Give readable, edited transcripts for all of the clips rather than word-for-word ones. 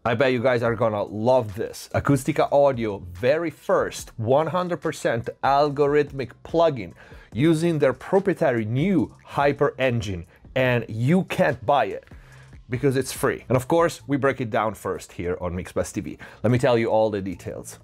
I bet you guys are gonna love this. Acustica Audio very first 100% algorithmic plugin using their proprietary new Hyper engine, and you can't buy it because it's free. And of course, we break it down first here on MixBest TV. Let me tell you all the details.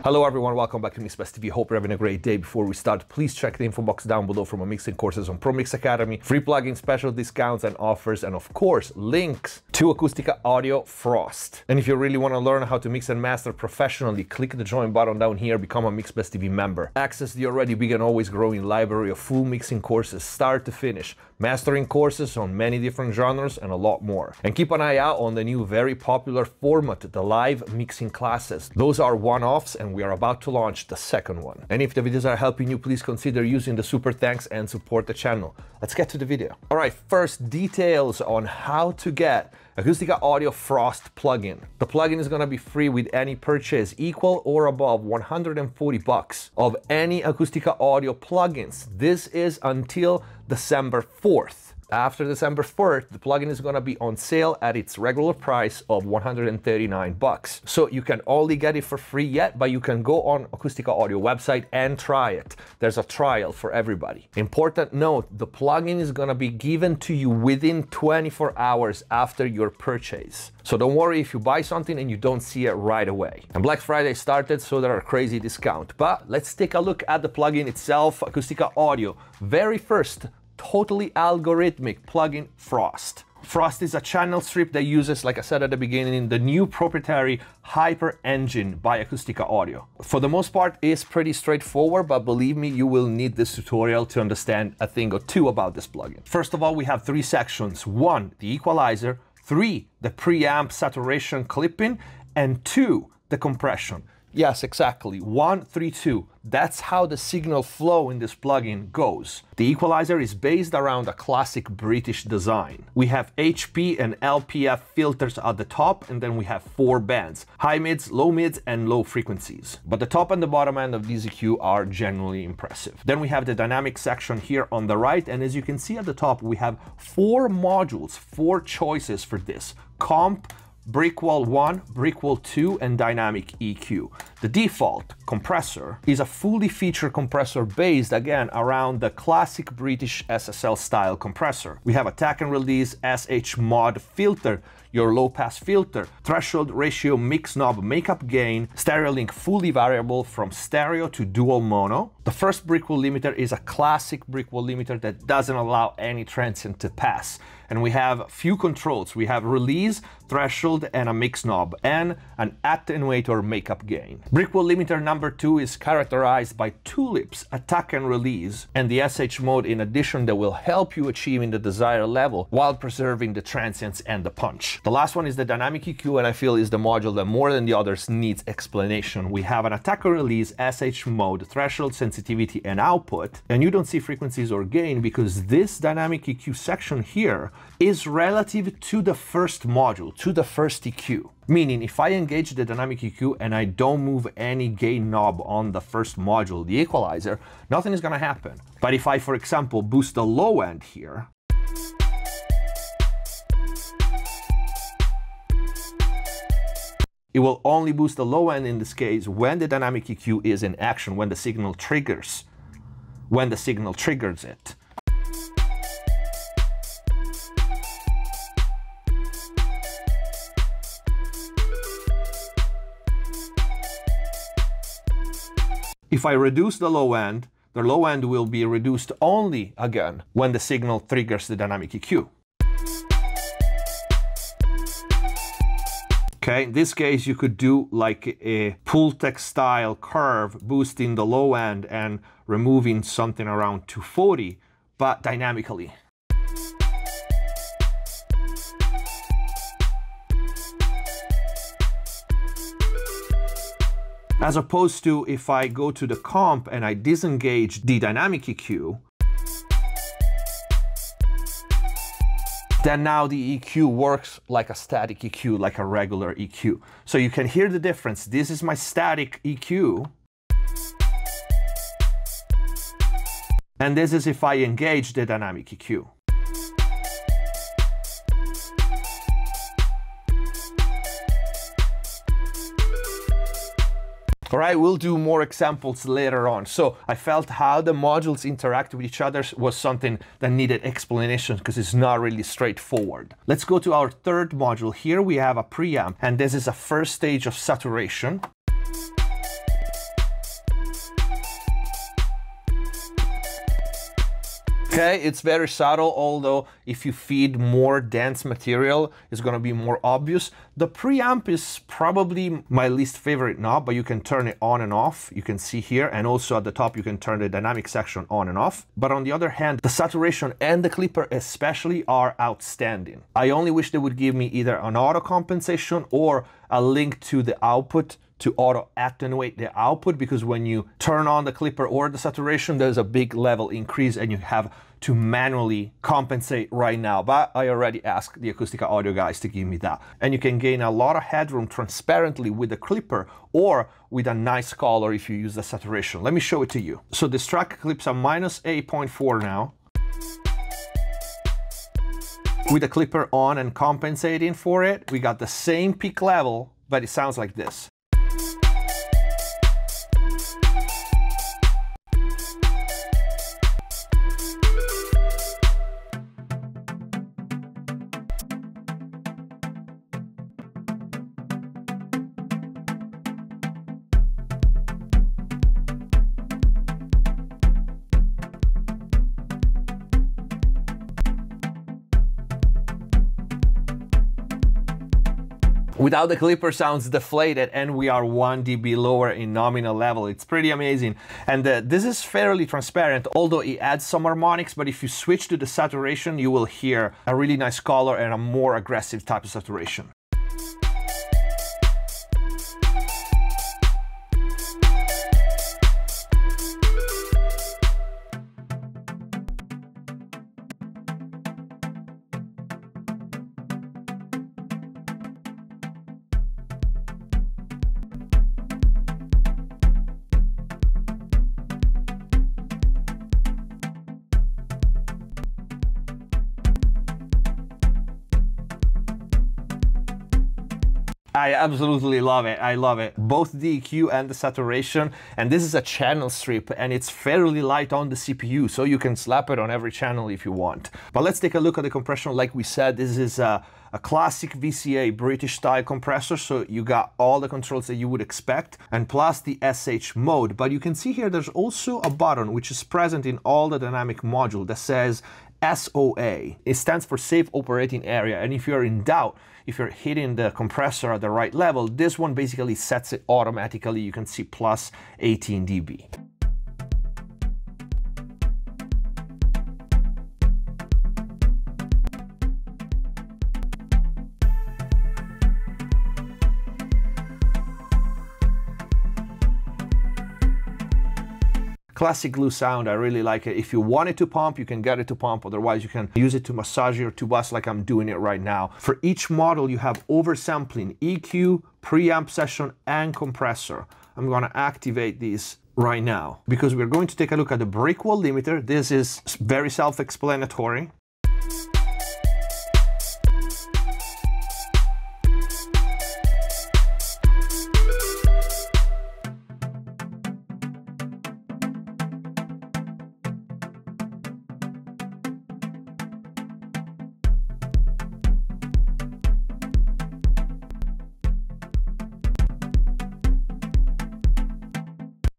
Hello everyone, welcome back to MixBest TV. Hope you're having a great day. Before we start, please check the info box down below for my mixing courses on Pro Mix Academy, free plugin special discounts and offers, and of course, links to Acustica Audio Frost. And if you really want to learn how to mix and master professionally, click the join button down here, become a MixBest TV member. Access the already big and always growing library of full mixing courses, start to finish, mastering courses on many different genres and a lot more. And keep an eye out on the new very popular format, the live mixing classes. Those are one-offs and we are about to launch the second one. And if the videos are helping you, please consider using the super thanks and support the channel. Let's get to the video. All right, first details on how to get Acustica Audio Frost plugin. The plugin is gonna be free with any purchase equal or above 140 bucks of any Acustica Audio plugins. This is until December 4th. After December 4th, the plugin is gonna be on sale at its regular price of 139 bucks. So you can only get it for free yet, but you can go on Acustica Audio website and try it. There's a trial for everybody. Important note, the plugin is gonna be given to you within 24 hours after your purchase. So don't worry if you buy something and you don't see it right away. And Black Friday started, so there are crazy discounts. But let's take a look at the plugin itself, Acustica Audio. Very first, totally algorithmic plugin Frost. Frost is a channel strip that uses, like I said at the beginning, the new proprietary Hyper engine by Acustica Audio. For the most part, it's pretty straightforward, but believe me, you will need this tutorial to understand a thing or two about this plugin. First of all, we have three sections. 1, the equalizer, 3, the preamp saturation clipping, and 2, the compression. Yes, exactly. 1, 3, 2. That's how the signal flow in this plugin goes. The equalizer is based around a classic British design. We have HP and LPF filters at the top, and then we have 4 bands: high mids, low mids, and low frequencies. But the top and the bottom end of these EQ are genuinely impressive. Then we have the dynamic section here on the right, and as you can see at the top, we have 4 modules, 4 choices for this: comp, brick wall 1, brick wall 2, and dynamic EQ. The default compressor is a fully featured compressor based, again, around the classic British SSL style compressor. We have attack and release, SH mod filter, your low pass filter, threshold ratio mix knob makeup gain, stereo link fully variable from stereo to dual mono. The first brick wall limiter is a classic brick wall limiter that doesn't allow any transient to pass. And we have a few controls. We have release, threshold, and a mix knob, and an attenuator makeup gain. Brick wall limiter number 2 is characterized by tulips, attack and release, and the SH mode in addition that will help you achieving the desired level while preserving the transients and the punch. The last one is the dynamic EQ, and I feel is the module that more than the others needs explanation. We have an attack and release, SH mode, threshold, sensitivity, and output, and you don't see frequencies or gain because this dynamic EQ section here is relative to the first module, to the first EQ. Meaning, if I engage the dynamic EQ and I don't move any gain knob on the first module, the equalizer, nothing is gonna happen. But if I, for example, boost the low end here, it will only boost the low end in this case when the dynamic EQ is in action, when the signal triggers, it. If I reduce the low end will be reduced only, again, when the signal triggers the dynamic EQ. Okay, in this case, you could do like a Pultec style curve, boosting the low end and removing something around 240, but dynamically. As opposed to if I go to the comp and I disengage the dynamic EQ, then now the EQ works like a static EQ, like a regular EQ. So you can hear the difference. This is my static EQ. And this is if I engage the dynamic EQ. All right, we'll do more examples later on. So I felt how the modules interact with each other was something that needed explanation because it's not really straightforward. Let's go to our third module. Here we have a preamp, and this is a first stage of saturation. Okay, it's very subtle, although if you feed more dense material, it's gonna be more obvious. The preamp is probably my least favorite knob, but you can turn it on and off. You can see here, and also at the top, you can turn the dynamic section on and off. But on the other hand, the saturation and the clipper especially are outstanding. I only wish they would give me either an auto compensation or a link to the output to auto attenuate the output, because when you turn on the clipper or the saturation, there's a big level increase and you have to manually compensate right now. But I already asked the Acustica audio guys to give me that. And you can gain a lot of headroom transparently with the clipper or with a nice color if you use the saturation. Let me show it to you. So this track clips a -8.4 now. With the clipper on and compensating for it, we got the same peak level, but it sounds like this. Without the clipper, sounds deflated, and we are 1 dB lower in nominal level. It's pretty amazing. And this is fairly transparent, although it adds some harmonics, but if you switch to the saturation, you will hear a really nice color and a more aggressive type of saturation. I absolutely love it. I love it. Both the EQ and the saturation. And this is a channel strip, and it's fairly light on the CPU, so you can slap it on every channel if you want. But let's take a look at the compression. Like we said, this is a classic VCA British style compressor, so you got all the controls that you would expect, and plus the SH mode. But you can see here there's also a button which is present in all the dynamic module that says SOA. It stands for Safe Operating Area, and if you're in doubt, if you're hitting the compressor at the right level, this one basically sets it automatically. You can see plus 18 dB. Classic glue sound, I really like it. If you want it to pump, you can get it to pump. Otherwise, you can use it to massage or to bust like I'm doing it right now. For each model, you have oversampling, EQ, preamp session, and compressor. I'm gonna activate these right now because we're going to take a look at the brick wall limiter. This is very self-explanatory.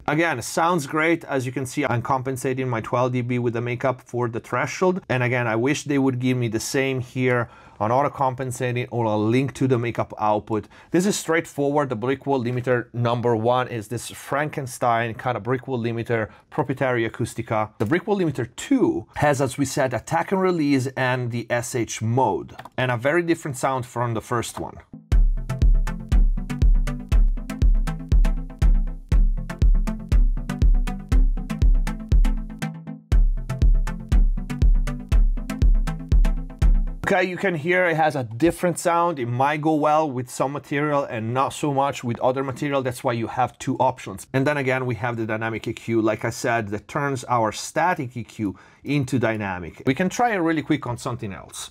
Again, it sounds great. As you can see, I'm compensating my 12 dB with the makeup for the threshold. And again, I wish they would give me the same here on auto compensating or a link to the makeup output. This is straightforward. The brick wall limiter #1 is this Frankenstein kind of brick wall limiter, proprietary Acustica. The brick wall limiter 2 has, as we said, attack and release and the SH mode, and a very different sound from the first one. Okay, you can hear it has a different sound. It might go well with some material and not so much with other material. That's why you have two options. And then again, we have the dynamic EQ, like I said, that turns our static EQ into dynamic. We can try it really quick on something else.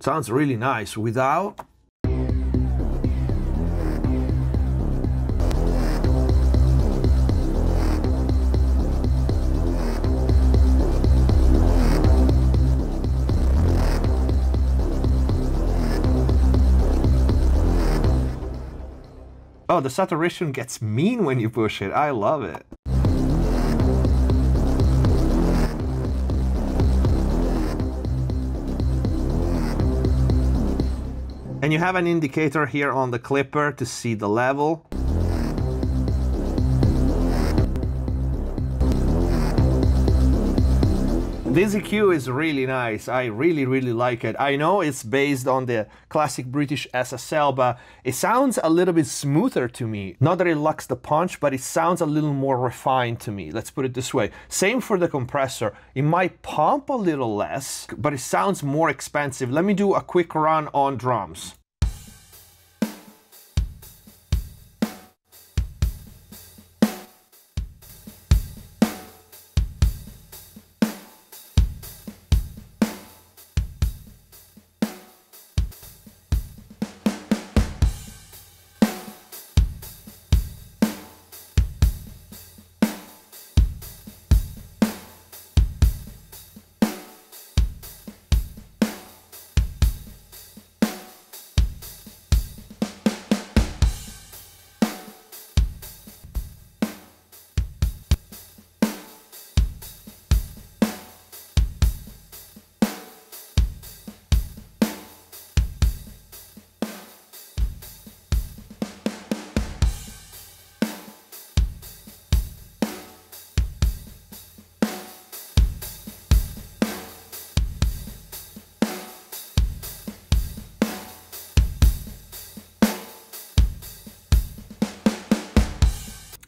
Sounds really nice without. Oh, the saturation gets mean when you push it. I love it. And you have an indicator here on the clipper to see the level. This EQ is really nice. I really like it. I know it's based on the classic British SSL, but it sounds a little bit smoother to me. Not that it lacks the punch, but it sounds a little more refined to me. Let's put it this way. Same for the compressor. It might pump a little less, but it sounds more expansive. Let me do a quick run on drums.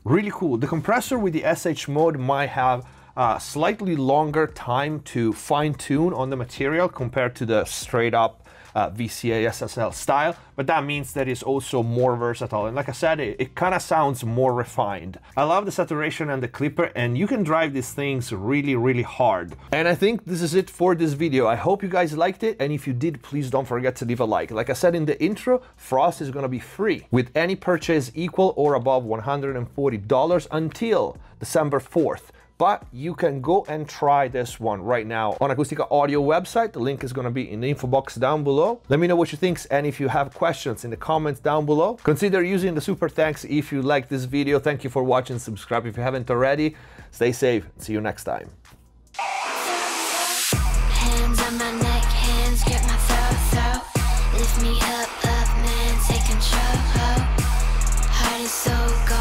Really cool. The compressor with the SH mode might have a slightly longer time to fine tune on the material compared to the straight up VCA SSL style, but that means that it's also more versatile. And like I said, it kind of sounds more refined. I love the saturation and the clipper, and you can drive these things really hard. And I think this is it for this video. I hope you guys liked it, and if you did, please don't forget to leave a like. Like I said in the intro, Frost is gonna be free with any purchase equal or above $140 until December 4th. But you can go and try this one right now on Acustica Audio website. The link is going to be in the info box down below. Let me know what you think, and if you have questions in the comments down below. Consider using the super thanks if you like this video. Thank you for watching. Subscribe if you haven't already. Stay safe. See you next time. Hands on my neck, hands grip my throat. Lift me up, man, take control. Heart is so cold.